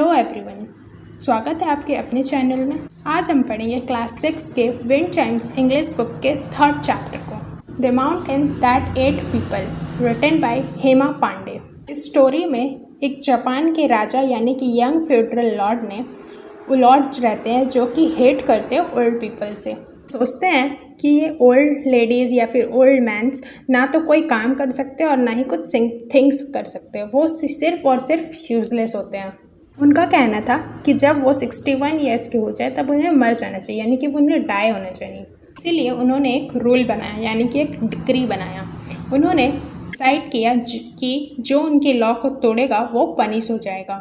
Hello everyone, स्वागत है आपके अपने चैनल में। आज हम पढ़ेंगे क्लास 6 के विंड चाइम्स इंग्लिश बुक के 3rd चैप्टर को, the mountain that ate people, written by Hema Pandey. इस स्टोरी में एक जापान के राजा यानी कि यंग फ्यूडरल लॉर्ड ने लॉर्ड्स रहते हैं जो कि हेट करते हैं ओल्ड पीपल से। सोचते हैं कि ये ओल्ड लेडीज़ या फिर ओल्ड मैंस ना तो कोई काम कर सकते और ना ही कुछ थिंग्स कर सकते, वो सिर्फ और सिर्फ यूजलेस होते हैं। उनका कहना था कि जब वो 61 ईयर्स के हो जाए तब उन्हें मर जाना चाहिए, यानी कि उन्हें डाई होना चाहिए। इसीलिए उन्होंने एक रूल बनाया, यानी कि एक डिक्री बनाया। उन्होंने डिसाइड किया कि जो उनके लॉ को तोड़ेगा वो पनिश हो जाएगा।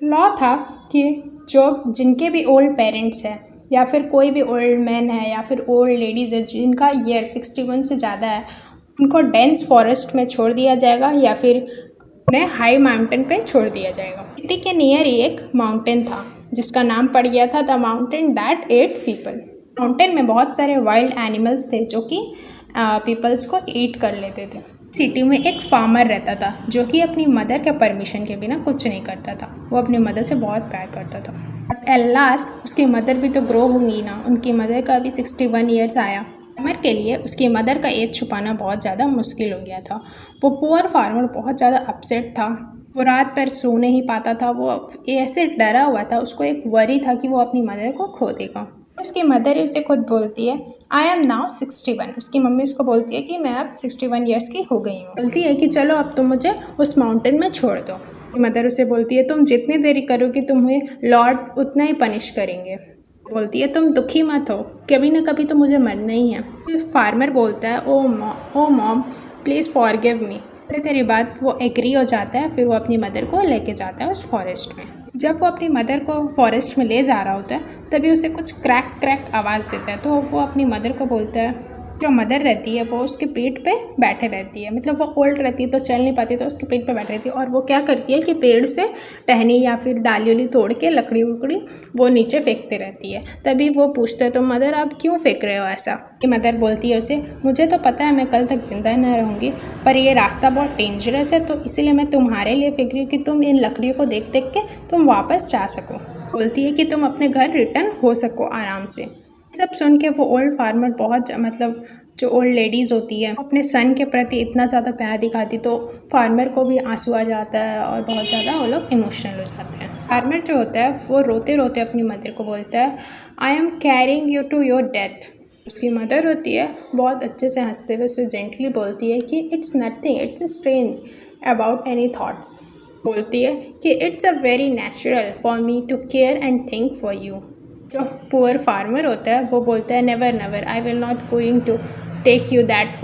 लॉ था कि जिनके भी ओल्ड पेरेंट्स हैं या फिर कोई भी ओल्ड मैन है या फिर ओल्ड लेडीज़ है जिनका ईयर 61 से ज़्यादा है, उनको डेंस फॉरेस्ट में छोड़ दिया जाएगा या फिर उन्हें हाई माउंटेन पे छोड़ दिया जाएगा। सिटी के नियर ही एक माउंटेन था जिसका नाम पड़ गया था the mountain that ate people. Mountain में बहुत सारे वाइल्ड एनिमल्स थे जो कि पीपल्स को ईट कर लेते थे। सिटी में एक फार्मर रहता था जो कि अपनी मदर के परमिशन के बिना कुछ नहीं करता था। वो अपनी मदर से बहुत प्यार करता था। बट एलास उसकी मदर भी तो ग्रो होंगी ना। उनकी मदर का भी 61 ईयर्स आया। फार्मर के लिए उसकी मदर का एज छुपाना बहुत ज़्यादा मुश्किल हो गया था। वो पुअर फार्मर बहुत ज़्यादा अपसेट था। वो रात भर सो नहीं पाता था। वो ऐसे डरा हुआ था, उसको एक वरी था कि वो अपनी मदर को खो देगा। उसकी मदर उसे खुद बोलती है आई एम नाउ 61। उसकी मम्मी उसको बोलती है कि मैं अब 61 ईयर्स की हो गई हूँ। बोलती है कि चलो अब तुम मुझे उस माउंटेन में छोड़ दो। मदर उसे बोलती है तुम जितनी देरी करोगी तुम्हें लॉर्ड उतना ही पनिश करेंगे। बोलती है तुम दुखी मत हो, कभी ना कभी तो मुझे मरना ही है। फार्मर बोलता है ओ मॉम प्लीज़ फॉरगिव मी। थोड़ी देर बाद वो एग्री हो जाता है। फिर वो अपनी मदर को लेके जाता है उस फॉरेस्ट में। जब वो अपनी मदर को फॉरेस्ट में ले जा रहा होता है तभी उसे कुछ क्रैक आवाज़ देता है। तो वो अपनी मदर को बोलता है, जो मदर रहती है वो उसके पेट पे बैठे रहती है, मतलब वो ओल्ड रहती है तो चल नहीं पाती तो उसके पेट पे बैठे रहती है। और वो क्या करती है कि पेड़ से टहनी या फिर डाली उली तोड़ के लकड़ी उकड़ी वो नीचे फेंकते रहती है। तभी वो पूछता है तो मदर आप क्यों फेंक रहे हो ऐसा? कि मदर बोलती है उसे मुझे तो पता है मैं कल तक जिंदा न रहूँगी, पर ये रास्ता बहुत डेंजरस है तो इसीलिए मैं तुम्हारे लिए फेंक रही हूँ कि तुम इन लकड़ियों को देख देख के तुम वापस जा सको। बोलती है कि तुम अपने घर रिटर्न हो सको आराम से। सब सुन के वो ओल्ड फार्मर बहुत जो ओल्ड लेडीज़ होती है अपने सन के प्रति इतना ज़्यादा प्यार दिखाती तो फार्मर को भी आंसू आ जाता है और बहुत ज़्यादा वो लोग इमोशनल हो जाते हैं। फार्मर जो होता है वो रोते रोते अपनी मदर को बोलता है I am carrying you to your death. उसकी मदर होती है बहुत अच्छे से हंसते हुए उसे जेंटली बोलती है कि it's nothing, it's strange about any thoughts. बोलती है कि it's a very natural for me to care and think for you. जो पुअर फार्मर होता है वो बोलता है never I will not going to take you that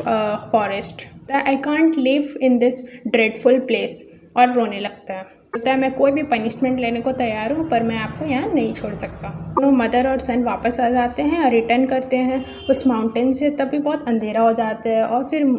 forest, I can't live in this dreadful place. और रोने लगता है। बोलता है मैं कोई भी पनिशमेंट लेने को तैयार हूँ पर मैं आपको यहाँ नहीं छोड़ सकता। दोनों मदर और सन वापस आ जाते हैं और रिटर्न करते हैं उस माउंटेन से। तभी बहुत अंधेरा हो जाता है और फिर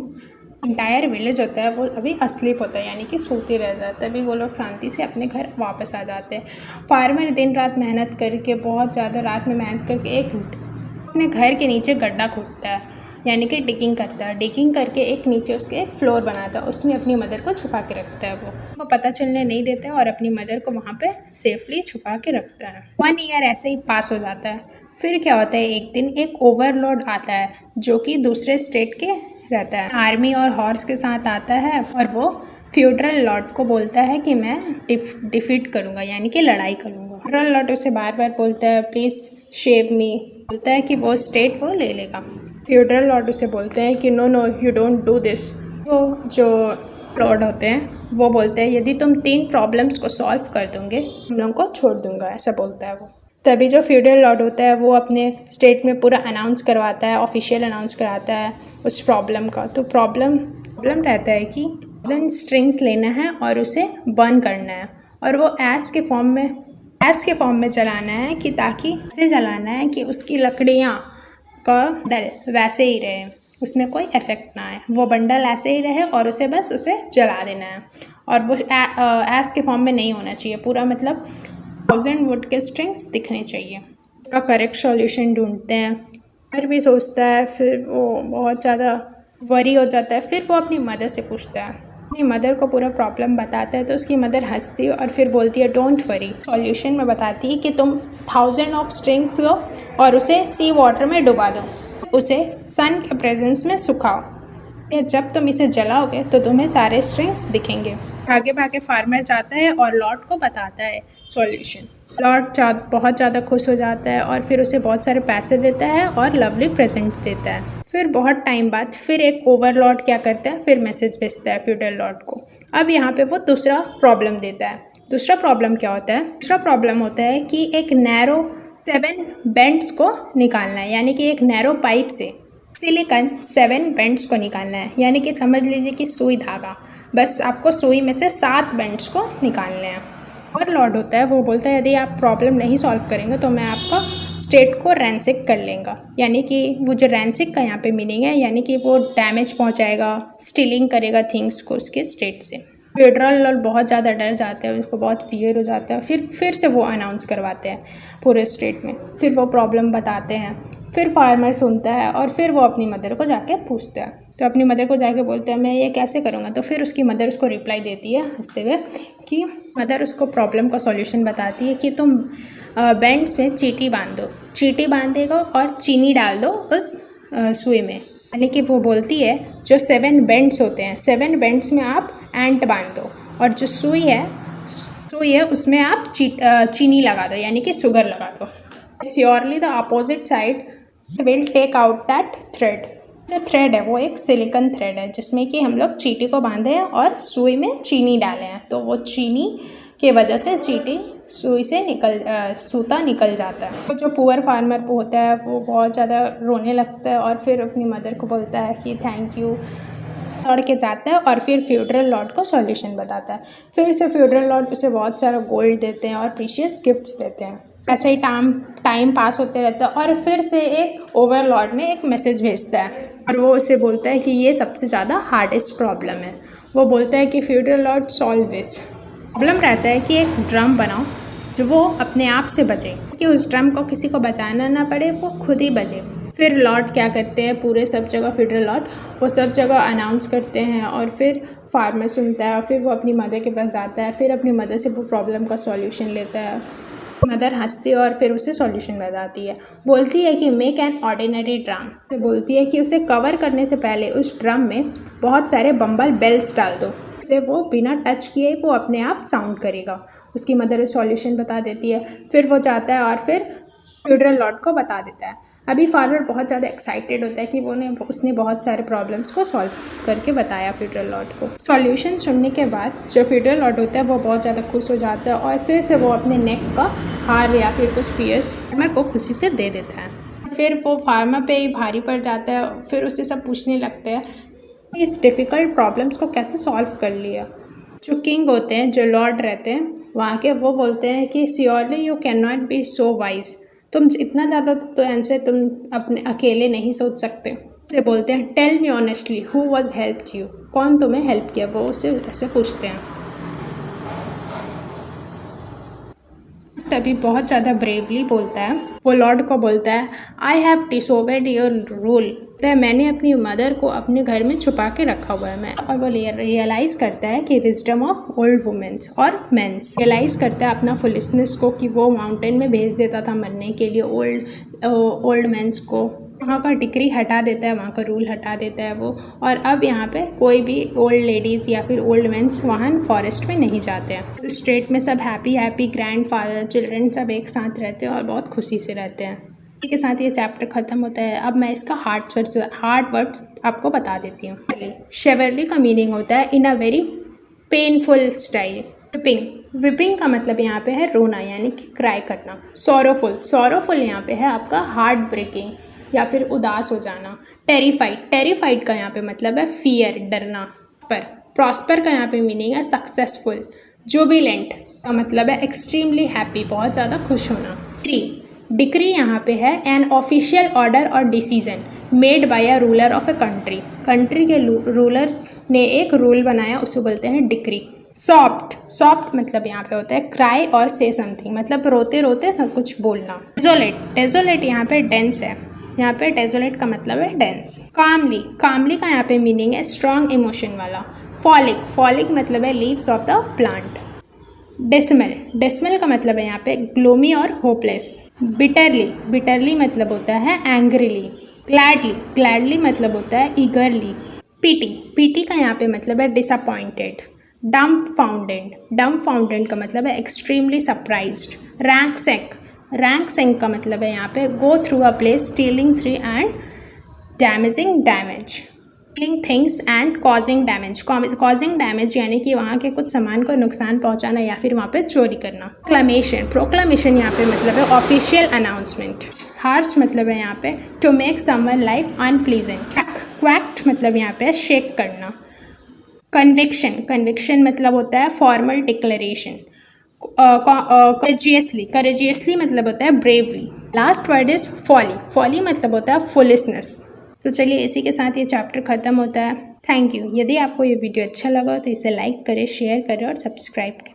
इंटायर विलेज होता है वो अभी अस्लीप होता है, यानी कि सोते रहता है। तभी वो लोग शांति से अपने घर वापस आ जाते हैं। फार्मर दिन रात मेहनत करके बहुत ज़्यादा रात में मेहनत करके अपने घर के नीचे गड्ढा खोदता है, यानी कि डिगिंग करता है। डिगिंग करके एक नीचे उसके एक फ्लोर बनाता है, उसमें अपनी मदर को छुपा के रखता है। वो पता चलने नहीं देता है और अपनी मदर को वहाँ पे सेफली छुपा के रखता है। 1 ईयर ऐसे ही पास हो जाता है। फिर क्या होता है, एक दिन एक ओवरलॉर्ड आता है जो कि दूसरे स्टेट के रहता है। आर्मी और हॉर्स के साथ आता है और वो फ्यूडरल लॉर्ड को बोलता है कि मैं डिफीट करूँगा, यानी कि लड़ाई करूँगा। फ्यूडरल लॉर्ड उसे बार बार बोलता है प्लीज़ शेव मी। बोलता है कि वो स्टेट वो ले लेगा। फ्यूडरल लॉर्ड उसे बोलते हैं कि no you don't do this. तो जो लॉर्ड होते हैं वो बोलते हैं यदि तुम 3 प्रॉब्लम्स को सॉल्व कर दोगे हम लोगों को छोड़ दूंगा, ऐसा बोलता है वो। तभी जो फ्यूडरल लॉर्ड होता है वो अपने स्टेट में पूरा अनाउंस करवाता है, ऑफिशियल अनाउंस कराता है उस प्रॉब्लम का। तो प्रॉब्लम रहता है कि 1000 स्ट्रिंग्स लेना है और उसे बर्न करना है और वो ऐश के फॉर्म में जलाना है कि ताकि ऐसे जलाना है कि उसकी लकड़ियाँ का बंडल वैसे ही रहे, उसमें कोई इफेक्ट ना आए। वो बंडल ऐसे ही रहे और उसे जला देना है। और वो ऐश के फॉर्म में नहीं होना चाहिए पूरा, मतलब 1000 वुड के स्ट्रिंग्स दिखने चाहिए। उसका करेक्ट सॉल्यूशन ढूंढते हैं। फिर भी सोचता है, फिर वो बहुत ज़्यादा वरी हो जाता है। फिर वो अपनी मदर से पूछता है अपनी मदर को पूरा प्रॉब्लम बताता है तो उसकी मदर हंसती है और फिर बोलती है डोंट वरी। सॉल्यूशन में बताती है कि तुम 1000 ऑफ स्ट्रिंग्स लो और उसे सी वाटर में डुबा दो, उसे सन के प्रेजेंस में सुखाओ, जब तुम इसे जलाओगे तो तुम्हें सारे स्ट्रिंग्स दिखेंगे। आगे भागे फार्मर जाता है और लॉर्ड को बताता है सॉल्यूशन। लॉर्ड बहुत ज़्यादा खुश हो जाता है और फिर उसे बहुत सारे पैसे देता है और लवली प्रेजेंट्स देता है। फिर बहुत टाइम बाद फिर एक ओवरलॉर्ड क्या करता है, फिर मैसेज भेजता है फ्यूडल लॉर्ड को। अब यहाँ पे वो दूसरा प्रॉब्लम देता है। दूसरा प्रॉब्लम क्या होता है? दूसरा प्रॉब्लम होता है कि एक नैरो 7 बेंड्स को निकालना है, यानी कि एक नैरो पाइप से सिलिकॉन 7 बेंड्स को निकालना है, यानी कि समझ लीजिए कि सुई धागा, बस आपको सुई में से 7 बेंड्स को निकालने हैं। और लॉर्ड होता है वो बोलता है यदि आप प्रॉब्लम नहीं सॉल्व करेंगे तो मैं आपका स्टेट को रैंसिक कर लेंगा, यानी कि वो जो रैंसिक का यहाँ पे मीनिंग है, यानी कि वो डैमेज पहुँचाएगा, स्टीलिंग करेगा थिंग्स को उसके स्टेट से। फेडरल लॉर्ड बहुत ज़्यादा डर जाते हैं, उनको बहुत फियर हो जाता है। फिर से वो अनाउंस करवाते हैं पूरे स्टेट में, फिर वो प्रॉब्लम बताते हैं। फिर फार्मर सुनता है और फिर वो अपनी मदर को जाके पूछता है, तो अपनी मदर को जाके बोलते हैं मैं ये कैसे करूँगा। तो फिर उसकी मदर उसको रिप्लाई देती है हंसते हुए कि मदर उसको प्रॉब्लम का सॉल्यूशन बताती है कि तुम बेंड्स में चींटी बांध दो, चींटी बांधेगा और चीनी डाल दो उस सुई में, यानी कि वो बोलती है जो 7 बेंड्स होते हैं, 7 बेंड्स में आप एंट बांध दो और जो सुई है उसमें आप चीनी लगा दो, यानी कि शुगर लगा दो। Surely the opposite side will take out that thread. जो थ्रेड है वो एक सिलिकॉन थ्रेड है जिसमें कि हम लोग चींटी को बांधे हैं और सुई में चीनी डाले हैं, तो वो चीनी की वजह से चींटी सुई से सूता निकल जाता है। तो जो पुअर फार्मर होता है वो बहुत ज़्यादा रोने लगता है और फिर अपनी मदर को बोलता है कि थैंक यू, दौड़ के जाता है और फिर फ्यूडरल लॉर्ड को सॉल्यूशन बताता है। फिर से फ्यूडरल लॉर्ड उसे बहुत सारा गोल्ड देते हैं और प्रीशियस गिफ्ट्स देते हैं। ऐसे ही टाइम पास होते रहता है और फिर से एक ओवरलॉर्ड ने एक मैसेज भेजता है और वो उसे बोलता है कि ये सबसे ज़्यादा हार्डेस्ट प्रॉब्लम है। वो बोलता है कि feudal Lord solve this. Problem रहता है कि एक ड्रम बनाओ जो वो अपने आप से बचे, कि उस ड्रम को किसी को बचाना ना पड़े, वो खुद ही बचे। फिर लॉर्ड क्या करते हैं, पूरे सब जगह फ्यूडरल लॉर्ड वो सब जगह अनाउंस करते हैं और फिर फार्मर सुनता है और फिर वो अपनी मदर के पास जाता है, फिर अपनी मदर से वो प्रॉब्लम का सॉल्यूशन लेता है। मदर हंसती है और फिर उसे सॉल्यूशन बताती है, बोलती है कि मेक एन ऑर्डिनरी ड्रम। तो बोलती है कि उसे कवर करने से पहले उस ड्रम में बहुत सारे बम्बल बेल्स डाल दो, उसे वो बिना टच किए वो अपने आप साउंड करेगा। उसकी मदर सॉल्यूशन बता देती है। फिर वो जाता है और फिर फ्यूडरल लॉर्ड को बता देता है। अभी फार्मर बहुत ज़्यादा एक्साइटेड होता है कि उसने बहुत सारे प्रॉब्लम्स को सॉल्व करके बताया फ्यूडरल लॉर्ड को। सॉल्यूशन सुनने के बाद जो फ्यूडरल लॉर्ड होता है वो बहुत ज़्यादा खुश हो जाता है और फिर से वो अपने नेक का हार या फिर कुछ पियर्स फार्मर को खुशी से दे देता है। फिर वो फार्मर पे ही भारी पड़ जाता है। फिर उससे सब पूछने लगते हैं इस डिफ़िकल्ट प्रॉब्लम्स को कैसे सॉल्व कर लिया। जो किंग होते हैं, जो लॉर्ड रहते हैं वहाँ के, वो बोलते हैं कि surely you can not be so wise, तुम इतना ज़्यादा तो आंसर तुम अपने अकेले नहीं सोच सकते। उसे बोलते हैं tell me honestly who was helped you, कौन तुम्हें हेल्प किया, वो उसे ऐसे पूछते हैं। तभी बहुत ज़्यादा ब्रेवली बोलता है, वो लॉर्ड को बोलता है I have disobeyed your rule, मैंने अपनी मदर को अपने घर में छुपा के रखा हुआ है मैं। और वो रियलाइज़ करता है कि विजडम ऑफ ओल्ड वुमेन्स और मेंस, रियलाइज़ करता है अपना फुलिशनेस को कि वो माउंटेन में भेज देता था मरने के लिए ओल्ड मेंस को। वहाँ का डिक्री हटा देता है, वहाँ का रूल हटा देता है वो, और अब यहाँ पे कोई भी ओल्ड लेडीज़ या फिर ओल्ड मेंस वहाँ फॉरेस्ट में नहीं जाते हैं। स्टेट में सब हैप्पी ग्रैंड फादर चिल्ड्रन सब एक साथ रहते हैं और बहुत खुशी से रहते हैं। इसी के साथ ये चैप्टर ख़त्म होता है। अब मैं इसका हार्ड वर्ड्स आपको बता देती हूँ। शेवरली का मीनिंग होता है in a very painful style. Weeping का मतलब यहाँ पे है रोना, यानी कि क्राई करना। सॉरोफुल यहाँ पे है आपका हार्ट ब्रेकिंग या फिर उदास हो जाना। टेरिफाइड का यहाँ पे मतलब है फियर, डरना। प्रॉस्पर का यहाँ पे मीनिंग है सक्सेसफुल। जुबिलेंट का मतलब है एक्सट्रीमली हैप्पी, बहुत ज़्यादा खुश होना। डिक्री यहाँ पे है एन ऑफिशियल ऑर्डर और decision made by a ruler of a country के रूलर ने एक रूल बनाया, उसे बोलते हैं डिक्री। सॉफ्ट मतलब यहाँ पे होता है क्राई और से समथिंग, मतलब रोते रोते सब कुछ बोलना। डेजोलेट यहाँ पे डेंस है, यहाँ पे डेजोलेट का मतलब है डेंस। कामली का यहाँ पे मीनिंग है स्ट्रॉन्ग इमोशन वाला। फॉलिक, फॉलिक मतलब है leaves of the plant. Dismal, dismal का मतलब है यहाँ पे ग्लोमी और होपलेस। बिटरली, बिटरली मतलब होता है एंग्रीली। ग्लैडली, ग्लैडली मतलब होता है ईगरली। पीटी, पीटी का यहाँ पे मतलब है डिसअपॉइंटेड। डम्बफाउंडेड, डम्बफाउंडेड का मतलब है एक्सट्रीमली सरप्राइज्ड। रैंक सेंक, रैंक सेंक का मतलब है यहाँ पे go through a place stealing three and damaging damage. Things and causing damage, causing damage यानी कि वहाँ के कुछ सामान को नुकसान पहुँचाना या फिर वहाँ पे चोरी करना। प्रोक्लेमेशन, प्रोक्लेमेशन यहाँ पे मतलब है ऑफिशियल अनाउंसमेंट। हार्श मतलब है यहाँ पे to make someone life unpleasant. क्वैक्ट मतलब यहाँ पे शेक करना। कन्विक्शन, कन्विक्शन मतलब होता है फॉर्मल डिक्लेरेशन। करेजियसली, करेजियसली मतलब होता है bravely. Last word is folly, folly मतलब होता है फुलिशनेस। तो चलिए इसी के साथ ये चैप्टर ख़त्म होता है। Thank you. यदि आपको ये वीडियो अच्छा लगा तो इसे लाइक करें, शेयर करें और सब्सक्राइब करें।